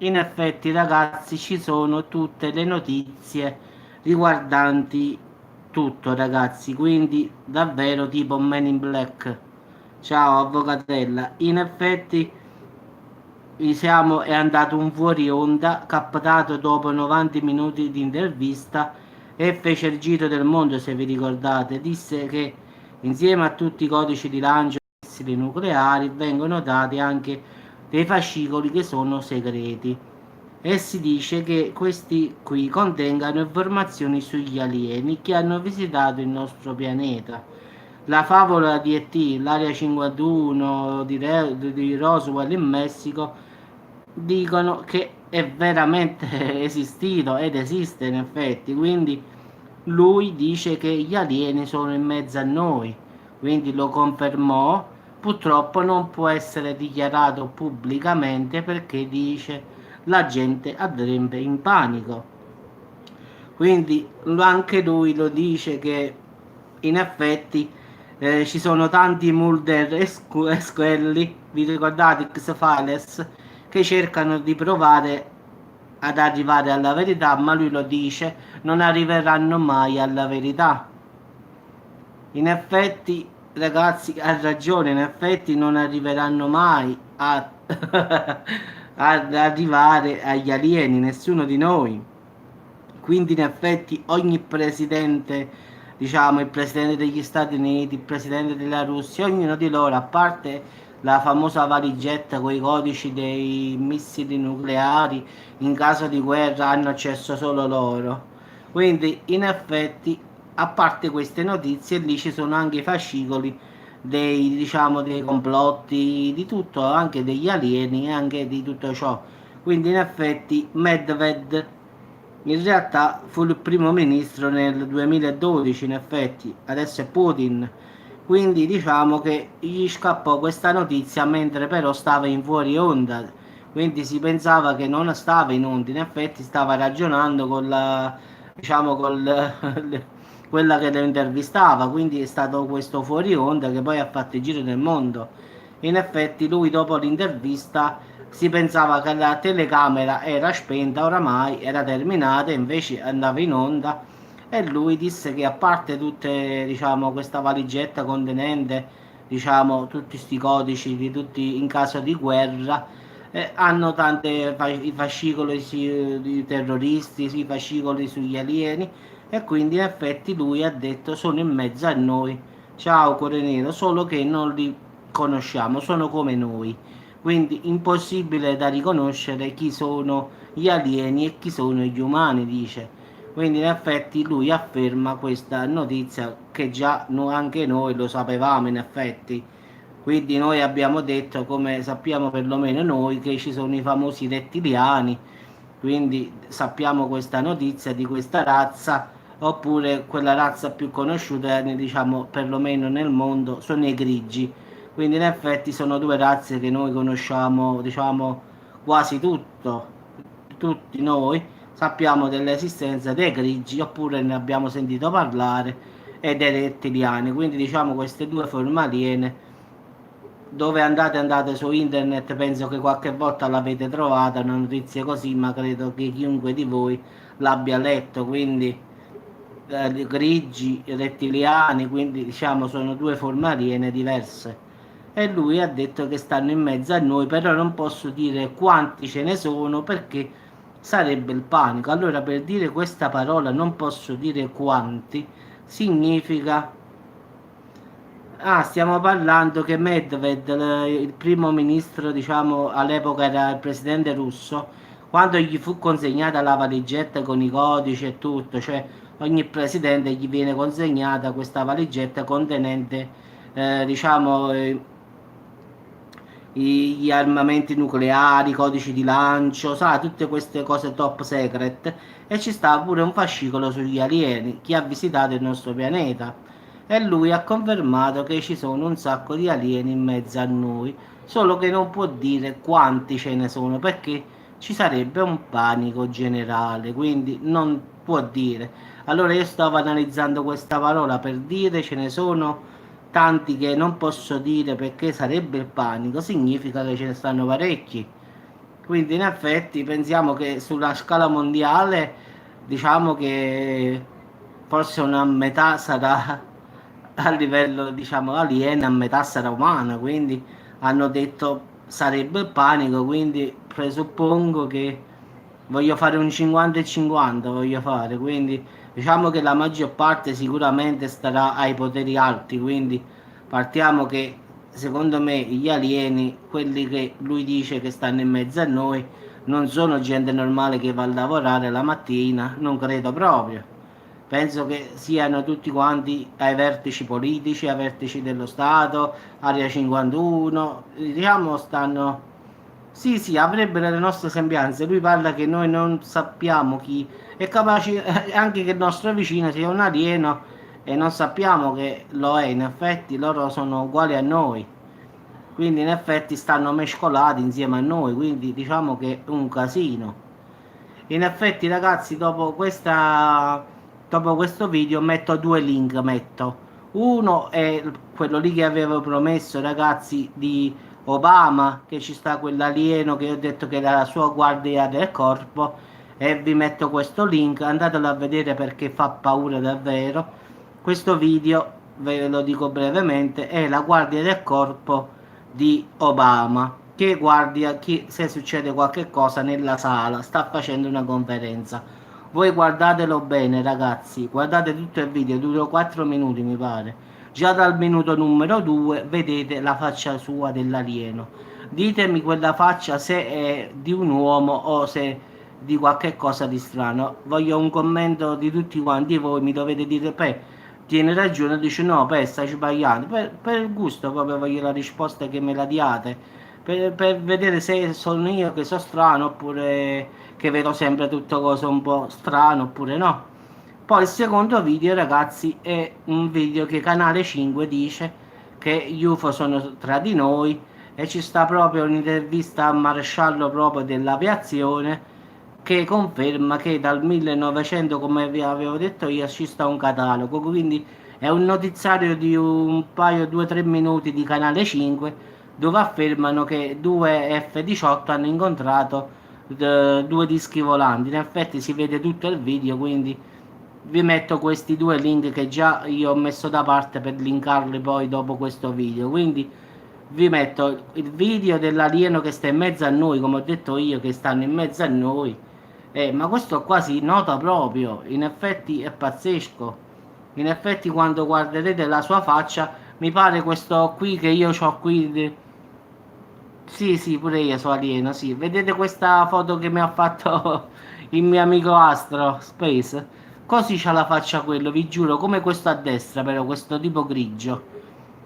In effetti, ragazzi, ci sono tutte le notizie riguardanti tutto, ragazzi. Quindi, davvero tipo Men in Black. Ciao, avvocatella. In effetti, è andato un fuori onda, captato dopo 90 minuti di intervista e fece il giro del mondo, se vi ricordate. Disse che insieme a tutti i codici di lancio dei missili nucleari vengono dati anche dei fascicoli che sono segreti e si dice che questi qui contengano informazioni sugli alieni che hanno visitato il nostro pianeta. La favola di E.T., l'Area 51 di Roswell in Messico, dicono che è veramente esistito ed esiste in effetti, quindi lui dice che gli alieni sono in mezzo a noi, quindi lo confermò. Purtroppo non può essere dichiarato pubblicamente perché dice la gente andrebbe in panico. Quindi anche lui lo dice che in effetti ci sono tanti Mulder e Scully, vi ricordate X-Files, che cercano di provare ad arrivare alla verità, ma lui lo dice, non arriveranno mai alla verità. In effetti, ragazzi, ha ragione, in effetti non arriveranno mai ad arrivare agli alieni, nessuno di noi. Quindi in effetti ogni presidente, diciamo il presidente degli Stati Uniti, il presidente della Russia, ognuno di loro, a parte la famosa valigetta con i codici dei missili nucleari, in caso di guerra hanno accesso solo loro. Quindi in effetti, a parte queste notizie, lì ci sono anche i fascicoli dei, diciamo, dei complotti, di tutto, anche degli alieni e anche di tutto ciò. Quindi in effetti Medved in realtà fu il primo ministro nel 2012, in effetti, adesso è Putin. Quindi diciamo che gli scappò questa notizia mentre però stava in fuori onda. Quindi si pensava che non stava in onda, in effetti stava ragionando con la, diciamo, quella che lo intervistava. Quindi è stato questo fuori onda che poi ha fatto il giro del mondo. In effetti lui dopo l'intervista si pensava che la telecamera era spenta oramai, era terminata, invece andava in onda e lui disse che a parte tutte, diciamo, questa valigetta contenente, diciamo, tutti questi codici di tutti in caso di guerra, hanno tante i fascicoli di terroristi, i fascicoli sugli alieni e quindi in effetti lui ha detto sono in mezzo a noi. Ciao Cuore Nero, solo che non li conosciamo, sono come noi. Quindi impossibile da riconoscere chi sono gli alieni e chi sono gli umani, dice. Quindi in effetti lui afferma questa notizia che già anche noi lo sapevamo in effetti. Quindi noi abbiamo detto, come sappiamo perlomeno noi, che ci sono i famosi rettiliani, quindi sappiamo questa notizia di questa razza, oppure quella razza più conosciuta, diciamo perlomeno nel mondo, sono i grigi. Quindi in effetti sono due razze che noi conosciamo, diciamo, quasi tutto, tutti noi sappiamo dell'esistenza dei grigi, oppure ne abbiamo sentito parlare, e dei rettiliani. Quindi diciamo queste due forme aliene dove andate su internet, penso che qualche volta l'avete trovata una notizia così, ma credo che chiunque di voi l'abbia letto. Quindi grigi, rettiliani, quindi diciamo sono due forme aliene diverse. E lui ha detto che stanno in mezzo a noi, però non posso dire quanti ce ne sono perché sarebbe il panico. Allora, per dire questa parola non posso dire quanti, significa. Ah, stiamo parlando che Medved, il primo ministro, diciamo, all'epoca era il presidente russo, quando gli fu consegnata la valigetta con i codici e tutto, cioè ogni presidente gli viene consegnata questa valigetta contenente, diciamo, gli armamenti nucleari, i codici di lancio, sa, tutte queste cose top secret. E ci sta pure un fascicolo sugli alieni, chi ha visitato il nostro pianeta. E lui ha confermato che ci sono un sacco di alieni in mezzo a noi, solo che non può dire quanti ce ne sono perché ci sarebbe un panico generale, quindi non può dire. Allora io stavo analizzando questa parola per dire ce ne sono tanti che non posso dire perché sarebbe il panico, significa che ce ne stanno parecchi. Quindi in effetti pensiamo che sulla scala mondiale, diciamo che forse una metà sarà a livello, diciamo, aliena, a metà sarà umana, quindi hanno detto sarebbe il panico, quindi presuppongo che voglio fare un 50 e 50, voglio fare, quindi diciamo che la maggior parte sicuramente starà ai poteri alti, quindi partiamo che secondo me gli alieni, quelli che lui dice che stanno in mezzo a noi, non sono gente normale che va a lavorare la mattina, non credo proprio. Penso che siano tutti quanti ai vertici politici, ai vertici dello Stato, Area 51, diciamo stanno... Sì, sì, avrebbero le nostre sembianze. Lui parla che noi non sappiamo chi è capace, anche che il nostro vicino sia un alieno e non sappiamo che lo è. In effetti loro sono uguali a noi, quindi in effetti stanno mescolati insieme a noi, quindi diciamo che è un casino. In effetti ragazzi, dopo questo video metto due link, metto. Uno è quello lì che avevo promesso, ragazzi, di Obama, che ci sta quell'alieno che ho detto che era la sua guardia del corpo, e vi metto questo link, andatelo a vedere perché fa paura davvero. Questo video, ve lo dico brevemente, è la guardia del corpo di Obama che guardia se succede qualche cosa nella sala, sta facendo una conferenza. Voi guardatelo bene ragazzi, guardate tutto il video, dura 4 minuti mi pare. Già dal minuto numero 2 vedete la faccia sua dell'alieno. Ditemi quella faccia se è di un uomo o se di qualche cosa di strano. Voglio un commento di tutti quanti voi, mi dovete dire, tiene ragione, dice no, stai sbagliando. Per il gusto proprio voglio la risposta che me la diate. Per vedere se sono io che sono strano oppure che vedo sempre tutte cose un po' strane oppure no. Poi il secondo video, ragazzi, è un video che Canale 5 dice che gli UFO sono tra di noi e ci sta proprio un'intervista al maresciallo proprio dell'aviazione che conferma che dal 1900, come vi avevo detto io, ci sta un catalogo. Quindi è un notiziario di un paio, 2-3 minuti di Canale 5 dove affermano che due F-18 hanno incontrato due dischi volanti. In effetti si vede tutto il video, quindi vi metto questi due link che già io ho messo da parte per linkarli poi dopo questo video. Quindi vi metto il video dell'alieno che sta in mezzo a noi, come ho detto io, che stanno in mezzo a noi. Ma questo qua si nota proprio, in effetti è pazzesco. In effetti quando guarderete la sua faccia, mi pare questo qui che io ho qui. Sì, sì, pure io sono alieno, sì. Vedete questa foto che mi ha fatto il mio amico Astro Space? Così c'ha la faccia quello, vi giuro, come questo a destra, però questo tipo grigio.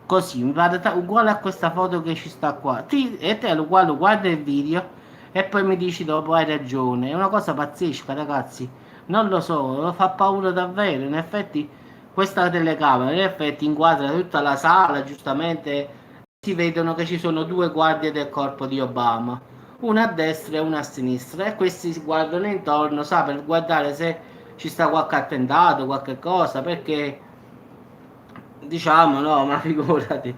Così, mi pare uguale a questa foto che ci sta qua. E te lo uguale, guarda il video e poi mi dici dopo hai ragione. È una cosa pazzesca, ragazzi. Non lo so, fa paura davvero. In effetti, questa telecamera, in effetti, inquadra tutta la sala, giustamente si vedono che ci sono due guardie del corpo di Obama, una a destra e una a sinistra, e questi si guardano intorno, sa, per guardare se ci sta qualche attentato, qualche cosa, perché diciamo, no, ma figurati,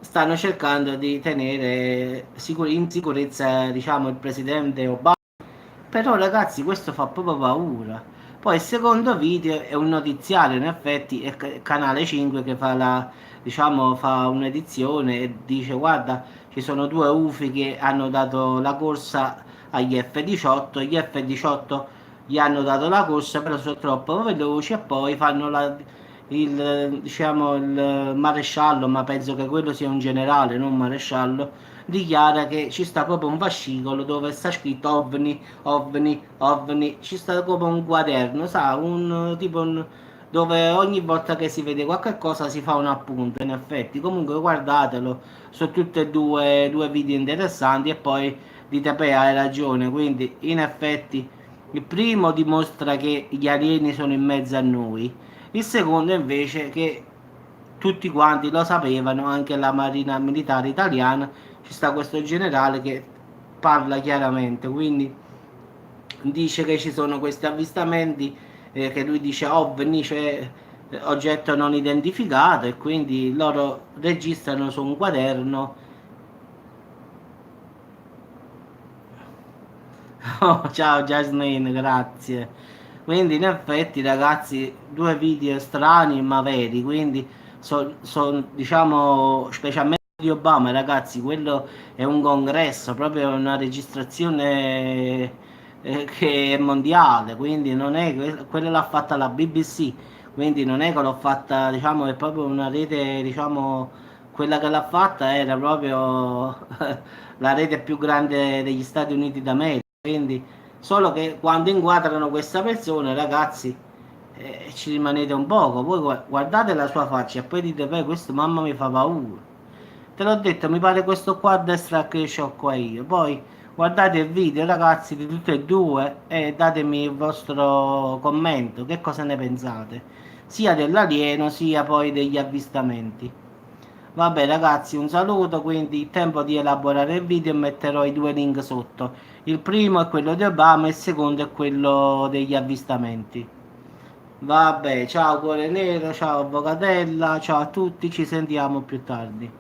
stanno cercando di tenere in sicurezza, diciamo, il presidente Obama. Però ragazzi questo fa proprio paura. Poi il secondo video è un notiziario, in effetti è Canale 5 che fa la, diciamo, fa un'edizione e dice guarda ci sono due UFI che hanno dato la corsa agli F-18, gli F-18 gli hanno dato la corsa però sono troppo veloci e poi fanno diciamo, il maresciallo, ma penso che quello sia un generale, non un maresciallo, dichiara che ci sta proprio un fascicolo dove sta scritto OVNI, OVNI, OVNI, ci sta proprio un quaderno, sa, dove ogni volta che si vede qualche cosa si fa un appunto, in effetti. Comunque guardatelo, sono tutte e due video interessanti e poi dite, beh, hai ragione, quindi in effetti il primo dimostra che gli alieni sono in mezzo a noi, il secondo invece che tutti quanti lo sapevano, anche la Marina Militare Italiana, ci sta questo generale che parla chiaramente, quindi dice che ci sono questi avvistamenti che lui dice OVNI, cioè oggetto non identificato, e quindi loro registrano su un quaderno. Oh, ciao Jasmine, grazie. Quindi in effetti ragazzi, due video strani ma veri, quindi diciamo specialmente di Obama, ragazzi, quello è un congresso, proprio una registrazione che è mondiale, quindi non è quella l'ha fatta la BBC, quindi non è che l'ho fatta, diciamo, è proprio una rete, diciamo, quella che l'ha fatta era proprio la rete più grande degli Stati Uniti d'America. Quindi, solo che quando inquadrano questa persona, ragazzi, ci rimanete un poco. Voi guardate la sua faccia e poi dite, beh, questo mamma mi fa paura. Te l'ho detto, mi pare questo qua a destra che ho qua io. Poi guardate il video, ragazzi, di tutte e due e datemi il vostro commento. Che cosa ne pensate? Sia dell'alieno, sia poi degli avvistamenti. Vabbè ragazzi, un saluto, quindi tempo di elaborare il video e metterò i due link sotto. Il primo è quello di Obama e il secondo è quello degli avvistamenti. Vabbè, ciao cuore nero, ciao avvocatella, ciao a tutti, ci sentiamo più tardi.